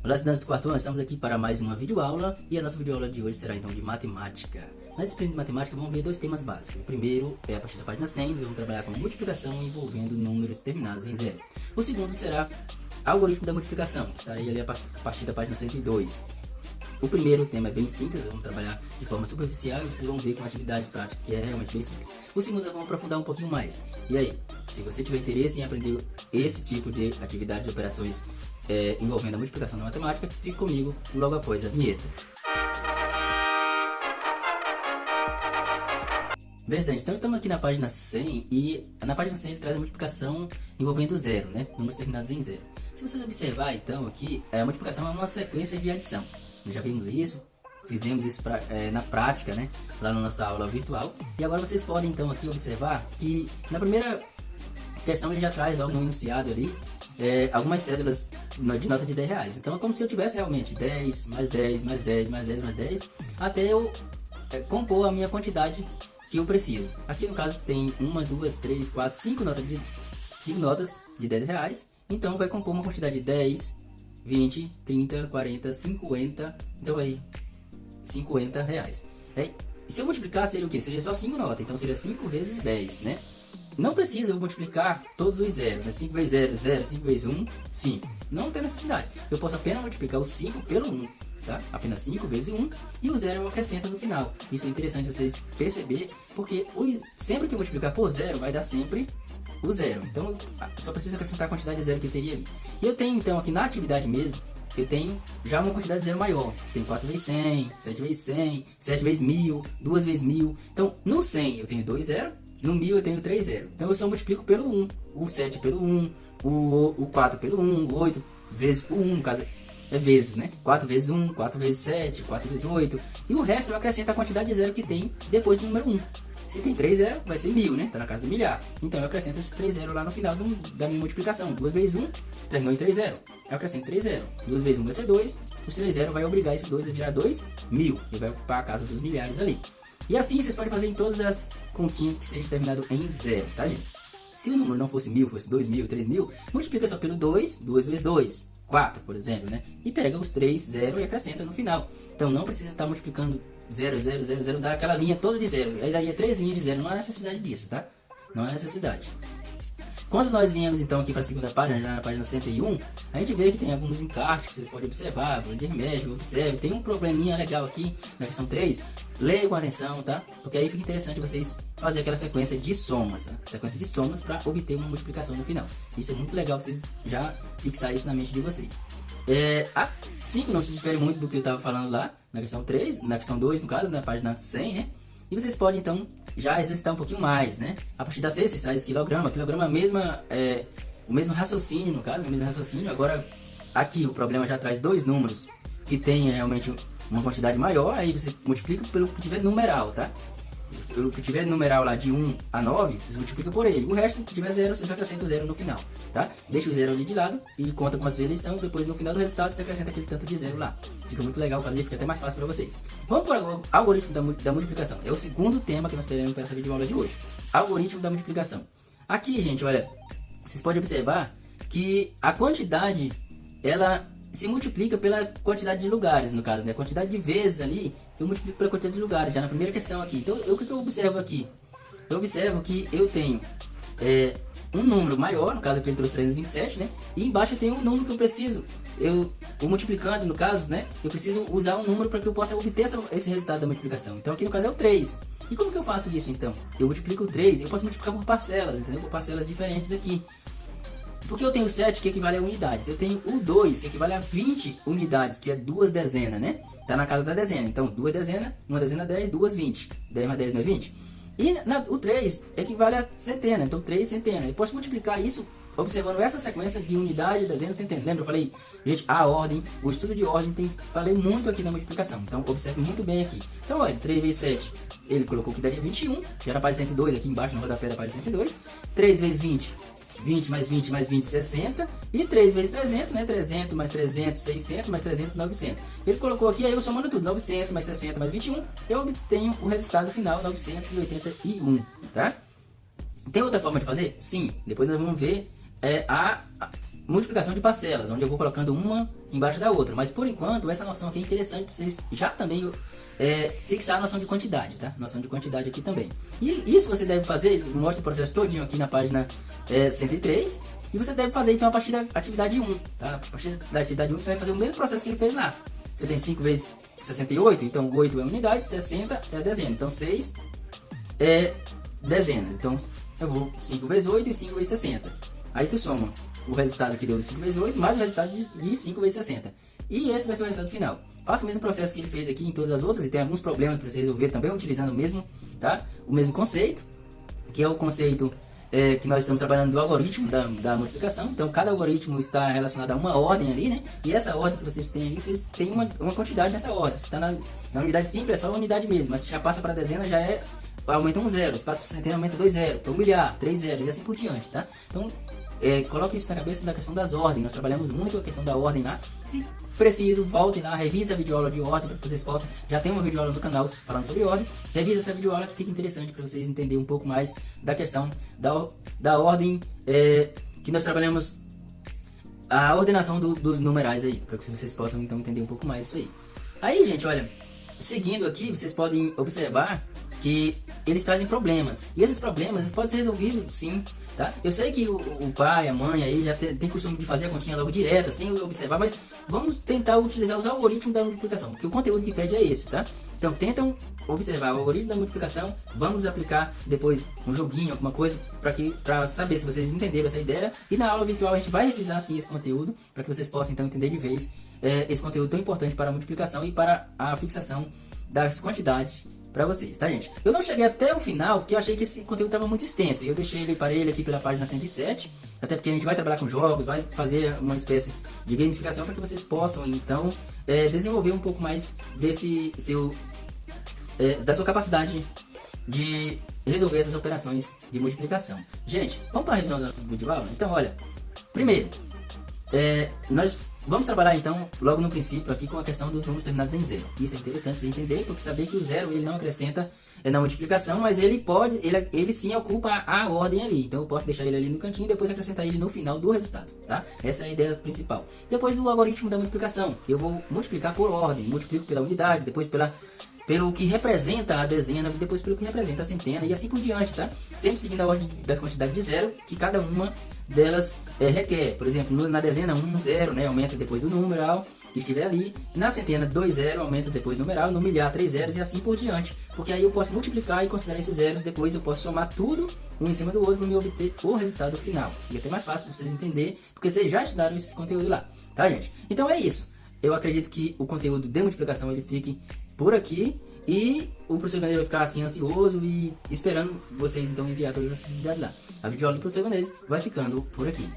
Olá, estudantes do quarto ano, estamos aqui para mais uma videoaula e a nossa videoaula de hoje será então de matemática. Na disciplina de matemática vamos ver dois temas básicos. O primeiro é a partir da página 100, nós vamos trabalhar com multiplicação envolvendo números terminados em zero. O segundo será algoritmo da multiplicação, que estarei ali a partir da página 102. O primeiro tema é bem simples, vamos trabalhar de forma superficial e vocês vão ver com atividades práticas, que é realmente bem simples. O segundo nós vamos aprofundar um pouquinho mais. E aí, se você tiver interesse em aprender esse tipo de atividade de operações envolvendo a multiplicação na matemática, fique comigo logo após a vinheta. Bem, estudantes, então estamos aqui na página 100 e na página 100 ele traz a multiplicação envolvendo zero, né? Números terminados em zero. Se vocês observar então aqui, a multiplicação é uma sequência de adição. Nós já vimos isso, fizemos isso na prática, né? Lá na nossa aula virtual. E agora vocês podem então aqui observar que na primeira questão ele já traz logo no enunciado ali algumas cédulas de nota de 10 reais. Então é como se eu tivesse realmente 10, mais 10, mais 10, mais 10, mais 10, até eu compor a minha quantidade que eu preciso. Aqui no caso tem 1, 2, 3, 4, 5 notas de 10 reais. Então vai compor uma quantidade de 10, 20, 30, 40, 50, então vai 50 reais. Se eu multiplicar seria o que? Seria só 5 notas, então seria 5 vezes 10, né? Não precisa eu multiplicar todos os zeros, né? 5 vezes 0, 0, 5 vezes 1, 5. Não tem necessidade. Eu posso apenas multiplicar o 5 pelo 1, tá? Apenas 5 vezes 1 e o 0 eu acrescento no final. Isso é interessante vocês perceberem, porque sempre que eu multiplicar por 0 vai dar sempre o 0. Então eu só preciso acrescentar a quantidade de 0 que eu teria ali. E eu tenho então aqui na atividade mesmo, eu tenho já uma quantidade de 0 maior. Tem 4 vezes 100, 7 vezes 100, 7 vezes 1000, 2 vezes 1000. Então no 100 eu tenho 2 zeros, no 1000 eu tenho 3 zeros. Então eu só multiplico pelo 1, o 7 pelo 1, o 4 pelo 1, o 8 vezes o 1, no caso é vezes, né? 4 vezes 1, 4 vezes 7, 4 vezes 8. E o resto eu acrescento a quantidade de 0 que tem depois do número 1. Se tem 3 zeros, vai ser 1000, né? Tá na casa do milhar. Então eu acrescento esses 3 zeros lá no final da minha multiplicação. 2 vezes 1, terminou em 3 zeros. Eu acrescento 3 zeros. 2 vezes 1 vai ser 2. Os 3 zeros vai obrigar esse 2 a virar 2000. E vai ocupar a casa dos milhares ali. E assim vocês podem fazer em todas as continhas que seja terminado em 0, tá, gente? Se o número não fosse 1000, fosse 2000, 3000, multiplica só pelo 2, 2 vezes 2, 4, por exemplo, né? E pega os 3 zeros e acrescenta no final. Então não precisa estar multiplicando 0, 0, 0, 0, dá aquela linha toda de 0. Aí daria 3 linhas de 0, não há necessidade disso, tá? Não há necessidade. Quando nós viemos então aqui para a segunda página, já na página 101, a gente vê que tem alguns encartes que vocês podem observar, de remédio, observe. Tem um probleminha legal aqui na questão 3, leia com atenção, tá? Porque aí fica interessante vocês fazer aquela sequência de somas, tá? Sequência de somas para obter uma multiplicação no final. Isso é muito legal vocês já fixar isso na mente de vocês. A 5 não se difere muito do que eu estava falando lá na questão 3, na questão 2 no caso, na página 100, né? E vocês podem então já exercitar um pouquinho mais, né? A partir da 6 vocês trazem quilograma, quilograma é o mesmo raciocínio no caso, o mesmo raciocínio. Agora aqui o problema já traz dois números que tem realmente uma quantidade maior, aí você multiplica pelo que tiver numeral, tá? O que tiver numeral lá de 1 a 9, vocês multiplicam por ele. O resto que tiver 0, vocês acrescentam 0 no final, tá? Deixa o 0 ali de lado e conta quantos eles são. Depois no final do resultado você acrescenta aquele tanto de 0 lá. Fica muito legal fazer, fica até mais fácil para vocês. Vamos para o algoritmo da multiplicação. É o segundo tema que nós teremos para essa videoaula de hoje. Algoritmo da multiplicação. Aqui, gente, olha, vocês podem observar que a quantidade, ela se multiplica pela quantidade de lugares, no caso, né? A quantidade de vezes ali, eu multiplico pela quantidade de lugares, já na primeira questão aqui. Então, o que eu observo aqui? Eu observo que eu tenho um número maior, no caso aqui ele trouxe 327, né? E embaixo eu tenho um número que eu preciso. Eu multiplicando, no caso, né? Eu preciso usar um número para que eu possa obter esse resultado da multiplicação. Então, aqui no caso é o 3. E como que eu faço isso, então? Eu multiplico o 3, eu posso multiplicar por parcelas, entendeu? Por parcelas diferentes aqui. Porque eu tenho o 7, que equivale a unidades. Eu tenho o 2, que equivale a 20 unidades, que é 2 dezenas, né? Tá na casa da dezena. Então, 2 dezenas, 1 dezena 10, 2 20. 10 mais 10 não é 20? E o 3 equivale a centena. Então, 3 centenas. Eu posso multiplicar isso observando essa sequência de unidade, dezena, centena. Lembra? Eu falei, gente, a ordem, o estudo de ordem falei muito aqui na multiplicação. Então, observe muito bem aqui. Então, olha, 3 vezes 7, ele colocou que daria 21. Já na página 102, aqui embaixo, no rodapé da página 102. 3 vezes 20. 20 mais 20 mais 20, 60. E 3 vezes 300, né? 300 mais 300, 600 mais 300, 900. Ele colocou aqui, aí eu somando tudo. 900 mais 60 mais 21, eu obtenho o resultado final, 981, tá? Tem outra forma de fazer? Sim. Depois nós vamos ver a multiplicação de parcelas, onde eu vou colocando uma embaixo da outra. Mas por enquanto, essa noção aqui é interessante para vocês já também fixar a noção de quantidade, tá? Noção de quantidade aqui também. E isso você deve fazer, mostra o processo todinho aqui na página 103. E você deve fazer então a partir da atividade 1, tá? A partir da atividade 1 você vai fazer o mesmo processo que ele fez lá. Você tem 5 vezes 68, então 8 é unidade, 60 é dezena. Então 6 é dezenas. Então eu vou 5 vezes 8 e 5 vezes 60. Aí tu soma o resultado que deu de 5 vezes 8 mais o resultado de 5 vezes 60. E esse vai ser o resultado final. Faça o mesmo processo que ele fez aqui em todas as outras, e tem alguns problemas para você resolver também utilizando o mesmo, tá? O mesmo conceito, que é o conceito que nós estamos trabalhando do algoritmo da multiplicação. Então cada algoritmo está relacionado a uma ordem ali, né? E essa ordem que vocês têm ali, vocês têm uma quantidade nessa ordem. Se está na unidade simples, é só a unidade mesmo, mas se já passa para a dezena, já aumenta um zero. Se passa para centena, aumenta 2 zeros, então milhar, 3 zeros e assim por diante, tá? Então coloque isso na cabeça da questão das ordens. Nós trabalhamos muito a questão da ordem lá. Se preciso, voltem lá, revisa a videoaula de ordem para que vocês possam. Já tem uma videoaula no canal falando sobre ordem. Revisa essa videoaula que fica interessante para vocês entenderem um pouco mais da questão da ordem que nós trabalhamos, a ordenação dos numerais aí, para que vocês possam então entender um pouco mais isso aí. Aí, gente, olha, seguindo aqui, vocês podem observar que eles trazem problemas. E esses problemas eles podem ser resolvidos sim, tá? Eu sei que o pai, a mãe aí já tem costume de fazer a continha logo direta, sem observar, mas vamos tentar utilizar os algoritmos da multiplicação, porque o conteúdo que pede é esse, tá? Então tentam observar o algoritmo da multiplicação, vamos aplicar depois um joguinho, alguma coisa, para saber se vocês entenderam essa ideia. E na aula virtual a gente vai revisar sim esse conteúdo, para que vocês possam então entender de vez esse conteúdo tão importante para a multiplicação e para a fixação das quantidades para vocês, tá, gente? Eu não cheguei até o final porque eu achei que esse conteúdo estava muito extenso, e eu deixei ele para ele aqui pela página 107, até porque a gente vai trabalhar com jogos, vai fazer uma espécie de gamificação para que vocês possam então desenvolver um pouco mais da sua capacidade de resolver essas operações de multiplicação. Gente, vamos para a revisão da videoaula? Então, olha, primeiro, nós vamos trabalhar então logo no princípio aqui com a questão dos números terminados em zero. Isso é interessante você entender, porque saber que o zero ele não acrescenta na multiplicação, mas ele sim ocupa a ordem ali. Então eu posso deixar ele ali no cantinho e depois acrescentar ele no final do resultado, tá? Essa é a ideia principal. Depois do algoritmo da multiplicação, eu vou multiplicar por ordem, multiplico pela unidade, depois pelo que representa a dezena, depois pelo que representa a centena e assim por diante, tá? Sempre seguindo a ordem da quantidade de zero que cada uma delas requer. Por exemplo, na dezena 1, 0, né? Aumenta depois do numeral que estiver ali. Na centena 2, 0, aumenta depois do numeral. No milhar, 3 zeros e assim por diante. Porque aí eu posso multiplicar e considerar esses zeros. Depois eu posso somar tudo um em cima do outro para me obter o resultado final. E é até mais fácil para vocês entenderem, porque vocês já estudaram esse conteúdo lá, tá, gente? Então é isso. Eu acredito que o conteúdo de multiplicação ele fique por aqui. E o professor Ivanês vai ficar assim ansioso e esperando vocês então enviar todas as atividades lá. A videoaula do professor Ivanês vai ficando por aqui.